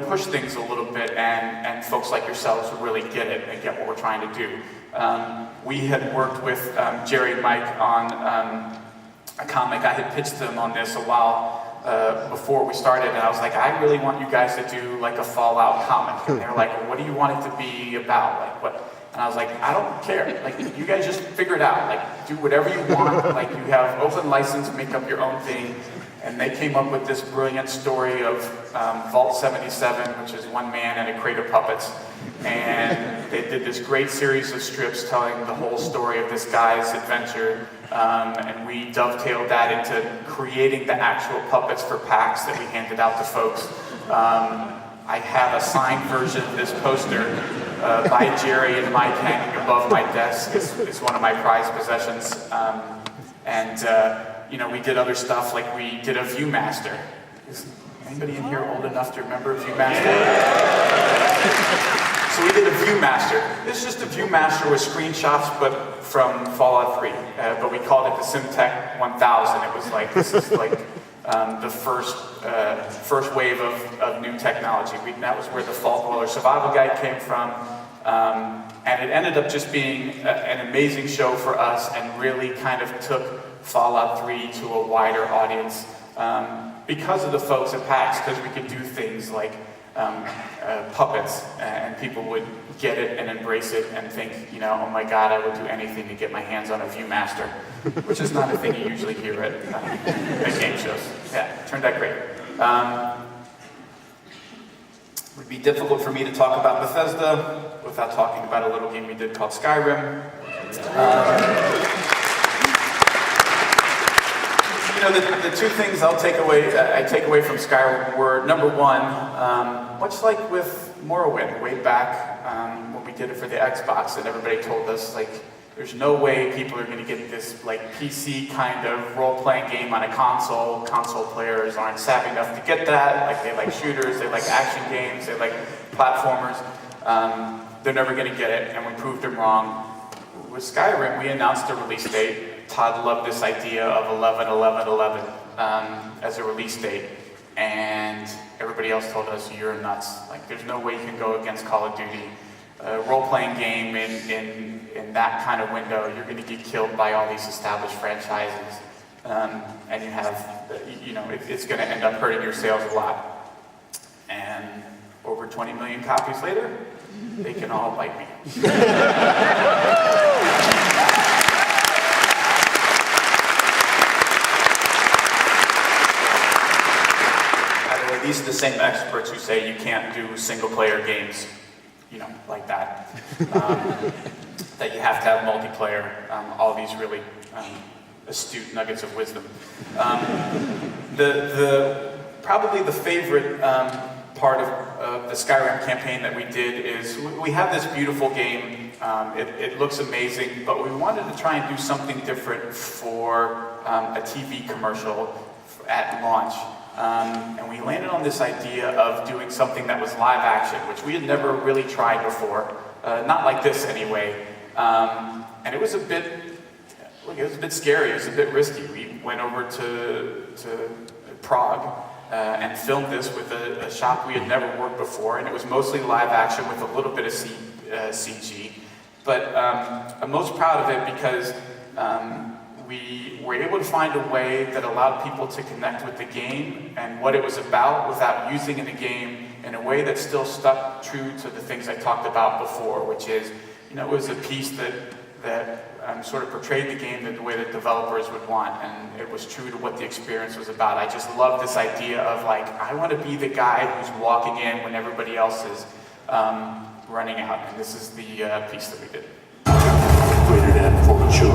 push things a little bit and folks like yourselves will really get it and get what we're trying to do. We had worked with Jerry and Mike on a comic. I had pitched them on this a while before we started, and I was like, I really want you guys to do like a Fallout comic. And they were like, well, what do you want it to be about? Like what? And I was like, I don't care. Like, you guys just figure it out. Like, do whatever you want. Like, you have open license, make up your own thing. And they came up with this brilliant story of Vault 77, which is one man and a crate of puppets. And they did this great series of strips telling the whole story of this guy's adventure. And we dovetailed that into creating the actual puppets for PAX that we handed out to folks. I have a signed version of this poster by Jerry and Mike hanging above my desk. It's one of my prized possessions. We did other stuff, like we did a Viewmaster. Is anybody in here old enough to remember Viewmaster? So we did a Viewmaster. It's just a Viewmaster with screenshots, but from Fallout 3. But we called it the SimTech 1000. It was like, this is like the first wave of new technology. That was where the Fault Dweller Survival Guide came from. And it ended up just being an amazing show for us, and really kind of took Fallout 3 to a wider audience because of the folks at PAX, because we could do things like puppets, and people would get it and embrace it and think, oh my God, I would do anything to get my hands on a Viewmaster, which is not a thing you usually hear at game shows. Yeah, it turned out great. It would be difficult for me to talk about Bethesda without talking about a little game we did called Skyrim. The two things I take away from Skyrim were, number one, much like with Morrowind way back when we did it for the Xbox, and everybody told us, like, there's no way people are going to get this like PC kind of role-playing game on a console. Console players aren't savvy enough to get that. Like, they like shooters, they like action games, they like platformers. They're never going to get it, and we proved them wrong. With Skyrim, we announced a release date. Todd loved this idea of 11/11/11 as a release date, and everybody else told us, you're nuts. Like, there's no way you can go against Call of Duty. A role-playing game in that kind of window, you're going to get killed by all these established franchises, and you have, it's going to end up hurting your sales a lot. And over 20 million copies later, they can all bite me. These are the same experts who say you can't do single-player games, like that. That you have to have multiplayer. All these really astute nuggets of wisdom. Probably the favorite part of the Skyrim campaign that we did is we have this beautiful game. It looks amazing, but we wanted to try and do something different for a TV commercial at launch. And we landed on this idea of doing something that was live action, which we had never really tried before. Not like this anyway. And it was a bit scary, it was a bit risky. We went over to Prague and filmed this with a shop we had never worked before, and it was mostly live action with a little bit of CG. But I'm most proud of it because we were able to find a way that allowed people to connect with the game and what it was about without using in the game in a way that still stuck true to the things I talked about before, which is, it was a piece that sort of portrayed the game the way that developers would want, and it was true to what the experience was about. I just love this idea of, like, I want to be the guy who's walking in when everybody else is running out, and this is the piece that we did. Rated M for mature.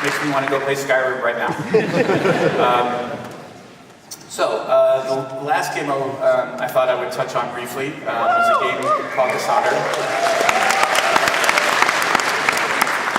Makes me want to go play Skyrim right now. The last game I thought I would touch on briefly was a game called Dishonored.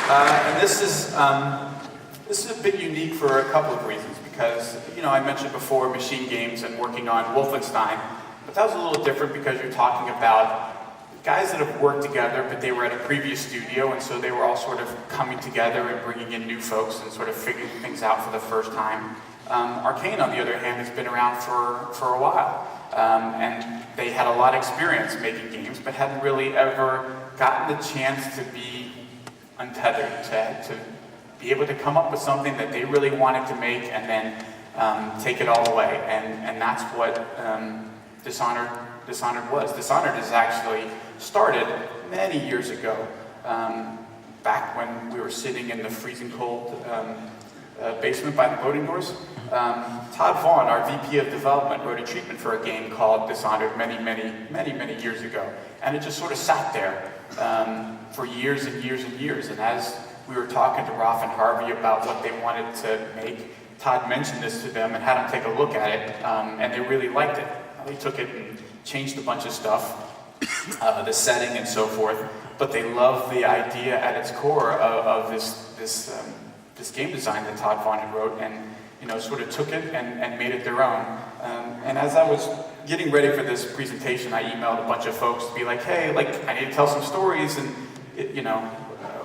And this is a bit unique for a couple of reasons, because I mentioned before machine games and working on Wolfenstein, but that was a little different because you're talking about guys that have worked together, but they were at a previous studio, and so they were all sort of coming together and bringing in new folks and sort of figuring things out for the first time. Arcane, on the other hand, has been around for a while, and they had a lot of experience making games, but hadn't really ever gotten the chance to be untethered, to be able to come up with something that they really wanted to make and then take it all the way. And that's what Dishonored was. Dishonored is actually started many years ago, back when we were sitting in the freezing cold basement by the loading doors. Todd Vaughn, our VP of development, wrote a treatment for a game called Dishonored many years ago. And it just sort of sat there for years and years and years. And as we were talking to Rolf and Harvey about what they wanted to make, Todd mentioned this to them and had them take a look at it, and they really liked it. They took it and changed a bunch of stuff, the setting and so forth, but they loved the idea at its core of this game design that Todd Vaughn had wrote, and sort of took it and made it their own. And as I was getting ready for this presentation, I emailed a bunch of folks to be like, hey, I need to tell some stories, and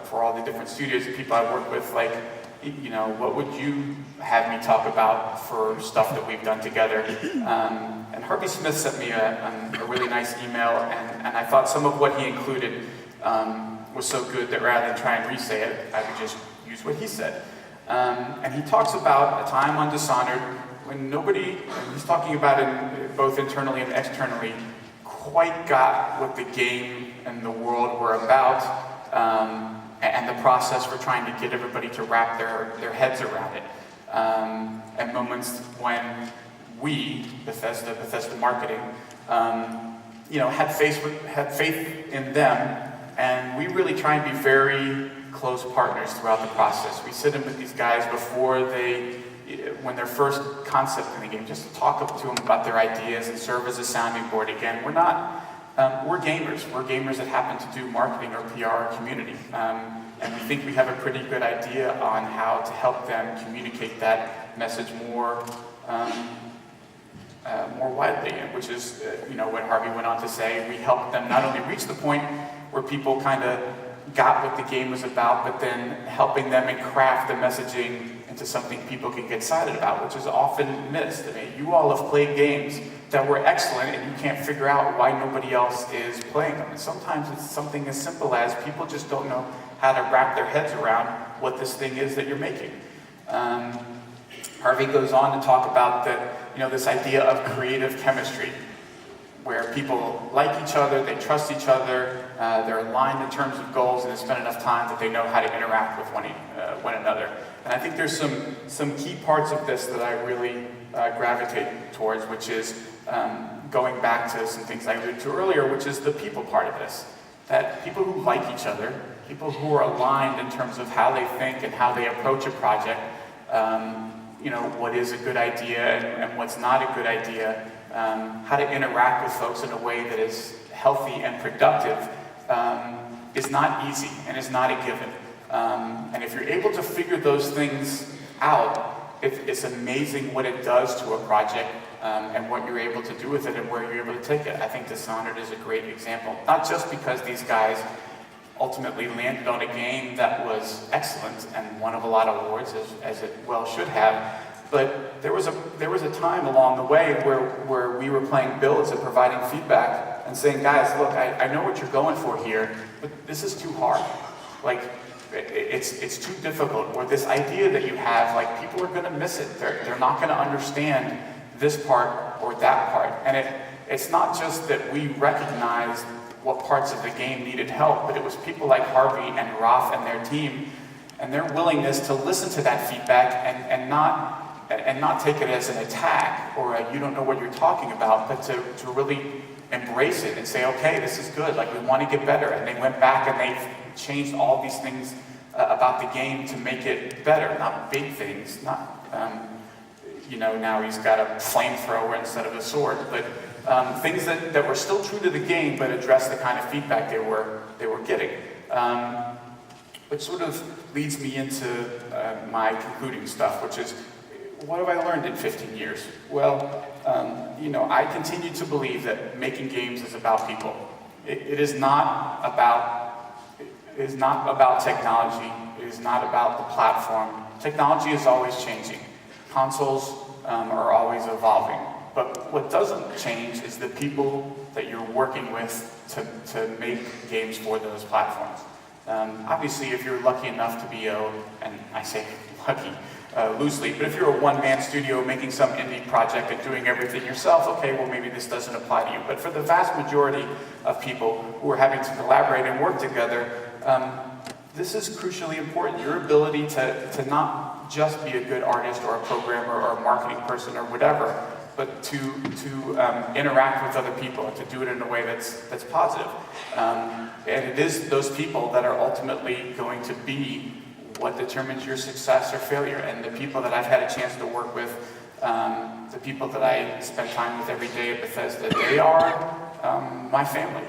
for all the different studios and people I work with, what would you have me talk about for stuff that we've done together? And Harvey Smith sent me a really nice email, and I thought some of what he included was so good that rather than try and re-say it, I would just use what he said. And he talks about a time on Dishonored when nobody, and he's talking about it both internally and externally, quite got what the game and the world were about, and the process for trying to get everybody to wrap their heads around it. And moments when we, Bethesda Marketing, had faith in them, and we really try and be very close partners throughout the process. We sit in with these guys when their first concept in the game, just to talk up to them about their ideas and serve as a sounding board. Again, we're gamers. We're gamers that happen to do marketing or PR or community. And we think we have a pretty good idea on how to help them communicate that message more widely, which is what Harvey went on to say. We helped them not only reach the point where people kind of got what the game was about, but then helping them and craft the messaging into something people can get excited about, which is often missed. I mean, you all have played games that were excellent and you can't figure out why nobody else is playing them. And sometimes it's something as simple as people just don't know how to wrap their heads around what this thing is that you're making. Harvey goes on to talk about this idea of creative chemistry, where people like each other, they trust each other, they're aligned in terms of goals, and they spend enough time that they know how to interact with one another. And I think there's some key parts of this that I really gravitate towards, which is going back to some things I alluded to earlier, which is the people part of this. That people who like each other, people who are aligned in terms of how they think and how they approach a project, what is a good idea and what's not a good idea, how to interact with folks in a way that is healthy and productive, is not easy and is not a given. And if you're able to figure those things out, it's amazing what it does to a project and what you're able to do with it and where you're able to take it. I think Dishonored is a great example, not just because these guys ultimately landed on a game that was excellent and won a lot of awards, as it well should have, but there was a time along the way where we were playing builds and providing feedback and saying, guys, look, I know what you're going for here, but this is too hard. Like, it's too difficult, or this idea that you have, like, people are going to miss it. They're not going to understand this part or that part. And it's not just that we recognized what parts of the game needed help, but it was people like Harvey and Roth and their team and their willingness to listen to that feedback and not take it as an attack or you don't know what you're talking about, but to really embrace it and say, okay, this is good, like, we want to get better. And they went back and they changed all these things about the game to make it better, not big things, not, now he's got a flamethrower instead of a sword, but things that were still true to the game, but addressed the kind of feedback they were getting. Which sort of leads me into my concluding stuff, which is, what have I learned in 15 years? Well, I continue to believe that making games is about people. It is not about technology. It is not about the platform. Technology is always changing. Consoles are always evolving. But what doesn't change is the people that you're working with to make games for those platforms. Obviously, if you're lucky enough to be and I say lucky loosely, but if you're a one-man studio making some indie project and doing everything yourself, okay, well, maybe this doesn't apply to you. But for the vast majority of people who are having to collaborate and work together, this is crucially important. Your ability to not just be a good artist or a programmer or a marketing person or whatever, but to interact with other people and to do it in a way that's positive. And it is those people that are ultimately going to be what determines your success or failure. And the people that I've had a chance to work with, the people that I spend time with every day at Bethesda, they are my family.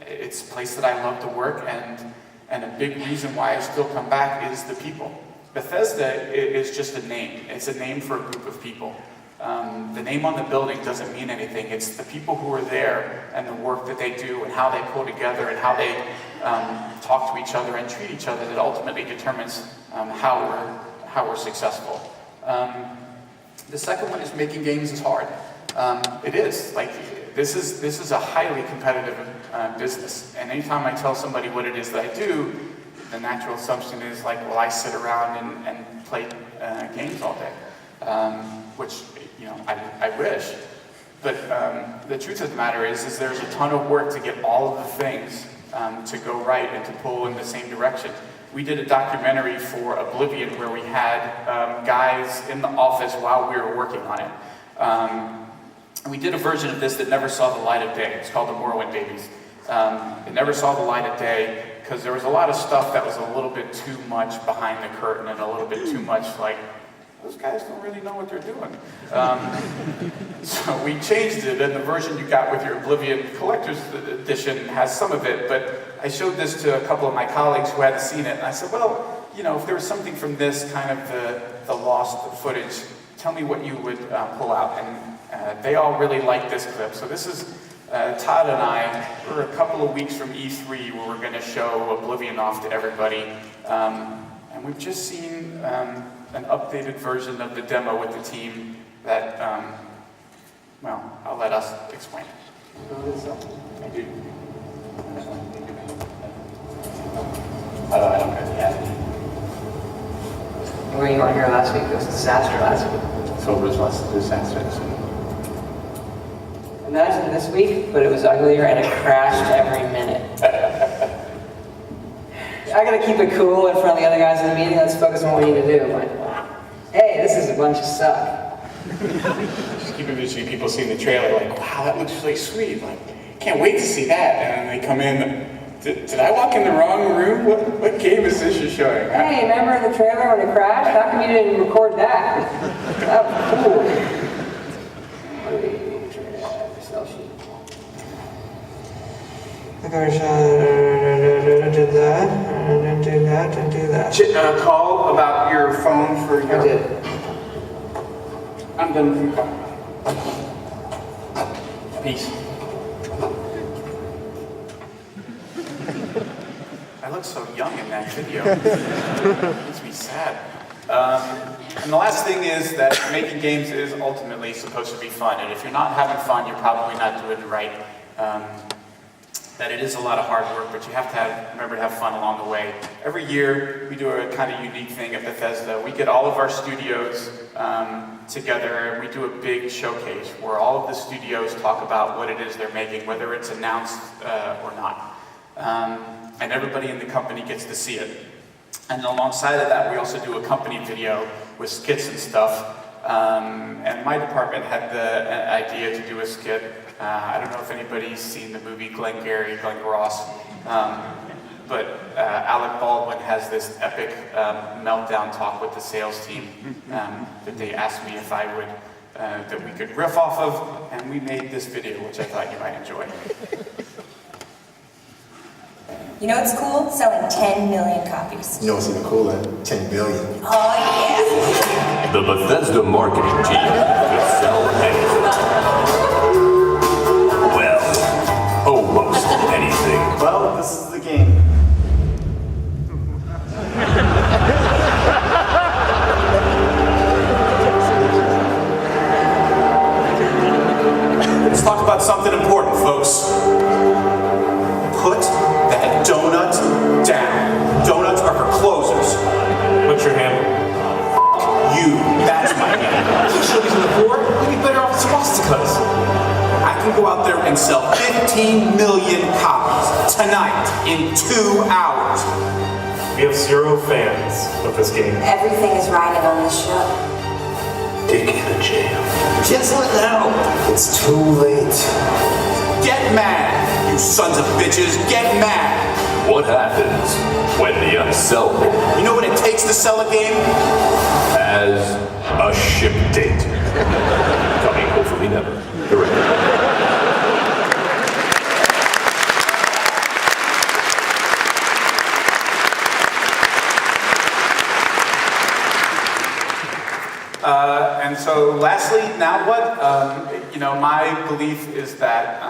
It's a place that I love to work, and a big reason why I still come back is the people. Bethesda is just a name. It's a name for a group of people. The name on the building doesn't mean anything. It's the people who are there and the work that they do and how they pull together and how they talk to each other and treat each other that ultimately determines how we're successful. The second one is making games is hard. It is. Like, this is a highly competitive business. And anytime I tell somebody what it is that I do, the natural assumption is like, well, I sit around and play games all day. Which, I wish. But the truth of the matter is there's a ton of work to get all of the things to go right and to pull in the same direction. We did a documentary for Oblivion where we had guys in the office while we were working on it. And we did a version of this that never saw the light of day. It's called The Morrowind Babies. It never saw the light of day because there was a lot of stuff that was a little bit too much behind the curtain and a little bit too much like, those guys don't really know what they're doing. So we changed it, and the version you got with your Oblivion Collector's Edition has some of it, but I showed this to a couple of my colleagues who hadn't seen it, and I said, well, if there was something from this kind of the lost footage, tell me what you would pull out. And they all really liked this clip. So this is Todd and I, we're a couple of weeks from E3 where we're going to show Oblivion off to everybody, and we've just seen an updated version of the demo with the team that, I'll let us explain. I do. I don't really have it. Well, you weren't here last week. It was a disaster last week. So it was less disaster. Imagine this week, but it was uglier and it crashed every minute. I gotta keep it cool in front of the other guys in the meeting. Let's focus on what we need to do. But, hey, this is a bunch of suck. Just keep envisioning people seeing the trailer like, wow, that looks really sweet. Like, can't wait to see that. And then they come in, Did I walk in the wrong room? What game is this you're showing? Hey, remember the trailer when it crashed? How come you didn't record that? That was cool. Sell sheet. Did that, and do that, and do that. Call about your phone for your... I did. I'm done with your call. Peace. I look so young in that video. It makes me sad. And the last thing is that making games is ultimately supposed to be fun. And if you're not having fun, you're probably not doing it right. That it is a lot of hard work, but you have to remember to have fun along the way. Every year, we do a kind of unique thing at Bethesda. We get all of our studios together, and we do a big showcase where all of the studios talk about what it is they're making, whether it's announced or not. And everybody in the company gets to see it. And alongside of that, we also do a company video with skits and stuff. And my department had the idea to do a skit. I don't know if anybody's seen the movie Glenn Ross, but Alec Baldwin has this epic meltdown talk with the sales team that they asked me if I would, that we could riff off of, and we made this video, which I thought you might enjoy. You know what's cool? Selling 10 million copies. You know what's even cooler? 10 billion. Oh, yeah. The Bethesda marketing team could sell anything. Well, almost anything. Well, this is the game. Let's talk about something important, folks. Put that donut down. Donuts are for closers. What's your handle? You, that's my name. You show these on the floor, you'd be better off with swastikas. I can go out there and sell 15 million copies tonight in 2 hours. We have 0 fans of this game. Everything is riding on this show. Dick in a jam. Just let it out. It's too late. Get mad, you sons of bitches, get mad. What happens when the unsellable You know what it takes to sell a game? has a ship date? Coming hopefully never. Correct. And so lastly, now what? You know, my belief is that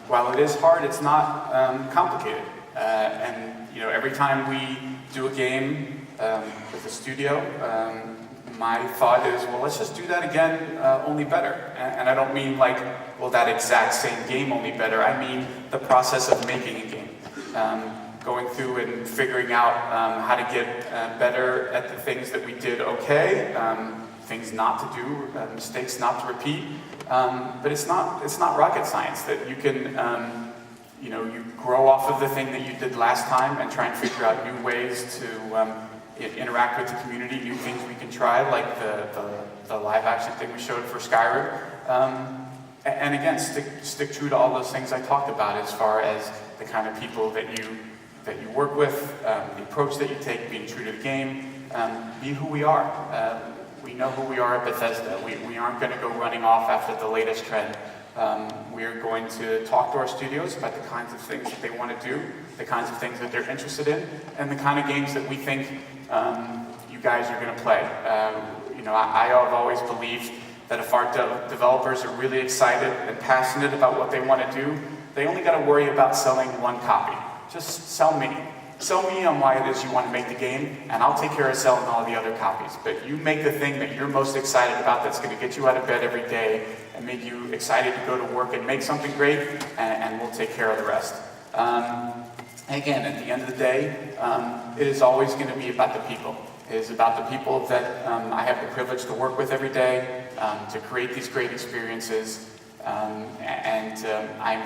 while it is hard, it's not complicated. And you know, every time we do a game with a studio, my thought is, well, let's just do that again, only better. And I don't mean like, well, that exact same game, only better. I mean the process of making a game. Going through and figuring out how to get better at the things that we did okay, things not to do, mistakes not to repeat. But it's not rocket science that you can, you know, you grow off of the thing that you did last time and try and figure out new ways to interact with the community, new things we can try, like the live action thing we showed for Skyrim. And again, stick true to all those things I talked about as far as the kind of people that you work with, the approach that you take, being true to the game, be who we are. We know who we are at Bethesda. We aren't going to go running off after the latest trend. We're going to talk to our studios about the kinds of things that they want to do, the kinds of things that they're interested in, and the kind of games that we think you guys are going to play. You know, I have always believed that if our developers are really excited and passionate about what they want to do, they only got to worry about selling one copy. Just sell me. Sell me on why it is you want to make the game, and I'll take care of selling all the other copies. But you make the thing that you're most excited about that's going to get you out of bed every day and make you excited to go to work and make something great, and we'll take care of the rest. Again, at the end of the day, it is always going to be about the people. It is about the people that I have the privilege to work with every day, to create these great experiences. I'm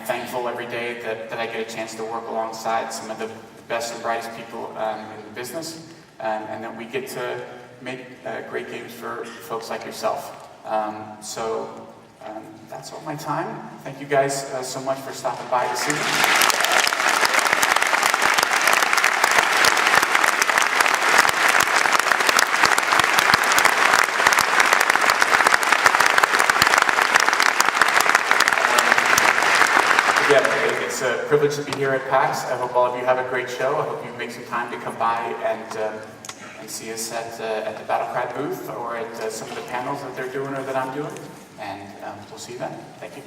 thankful every day that I get a chance to work alongside some of the best and brightest people in the business, and that we get to make great games for folks like yourself. So that's all my time. Thank you guys so much for stopping by this evening. It's a privilege to be here at PAX. I hope all of you have a great show. I hope you make some time to come by and see us at the Battlecry booth or at some of the panels that they're doing or that I'm doing. And we'll see you then. Thank you.